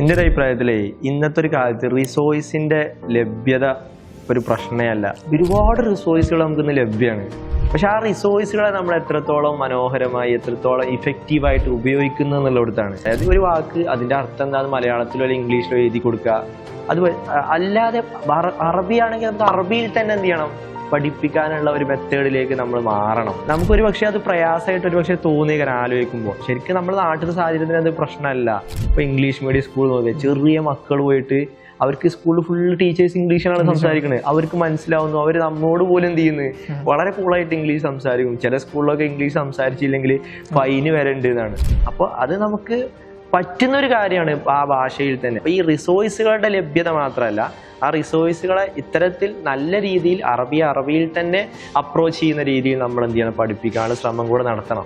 എൻ്റെ ഒരു അഭിപ്രായത്തിലേ ഇന്നത്തെ ഒരു കാലത്ത് റിസോഴ്സിൻ്റെ ലഭ്യത ഒരു പ്രശ്നമേ അല്ല. ഒരുപാട് റിസോഴ്സുകൾ നമുക്കിന്ന് ലഭ്യമാണ്. പക്ഷെ ആ റിസോഴ്സുകളെ നമ്മൾ എത്രത്തോളം മനോഹരമായി എത്രത്തോളം ഇഫക്റ്റീവായിട്ട് ഉപയോഗിക്കുന്നു എന്നുള്ളിടത്താണ്. അതായത് ഒരു വാക്ക് അതിൻ്റെ അർത്ഥം എന്താണെന്ന് മലയാളത്തിലോ അല്ലെങ്കിൽ ഇംഗ്ലീഷിലോ എഴുതി കൊടുക്കുക. അത് അല്ലാതെ അറബിയാണെങ്കിൽ നമുക്ക് അറബിയിൽ തന്നെ എന്ത് ചെയ്യണം, പഠിപ്പിക്കാനുള്ള ഒരു മെത്തേഡിലേക്ക് നമ്മൾ മാറണം. നമുക്കൊരു പക്ഷേ അത് പ്രയാസമായിട്ട് ഒരു പക്ഷേ തോന്നിയ ആലോചിക്കുമ്പോൾ ശരിക്കും നമ്മുടെ നാട്ടിലെ സാഹചര്യത്തിന് അത് പ്രശ്നമല്ല. ഇപ്പോൾ ഇംഗ്ലീഷ് മീഡിയം സ്കൂൾ നോക്കിയാൽ ചെറിയ മക്കൾ പോയിട്ട് അവർക്ക് സ്കൂളിൽ ഫുൾ ടീച്ചേഴ്സ് ഇംഗ്ലീഷിലാണ് സംസാരിക്കുന്നത്. അവർക്ക് മനസ്സിലാവുന്നു. അവർ നമ്മോട് പോലും എന്ത് ചെയ്യുന്നു, വളരെ കൂളായിട്ട് ഇംഗ്ലീഷ് സംസാരിക്കും. ചില സ്കൂളിലൊക്കെ ഇംഗ്ലീഷ് സംസാരിച്ചില്ലെങ്കിൽ ഫൈന് വരേണ്ടത് എന്നാണ്. അപ്പോൾ അത് നമുക്ക് പറ്റുന്ന ഒരു കാര്യമാണ് ആ ഭാഷയിൽ തന്നെ. അപ്പോൾ ഈ റിസോഴ്സുകളുടെ ലഭ്യത മാത്രമല്ല, ആ റിസോഴ്സുകളെ ഇത്തരത്തിൽ നല്ല രീതിയിൽ അറബിയിൽ തന്നെ അപ്രോച്ച് ചെയ്യുന്ന രീതിയിൽ നമ്മൾ എന്ത് ചെയ്യണം, പഠിപ്പിക്കാനുള്ള ശ്രമം കൂടെ നടത്തണം.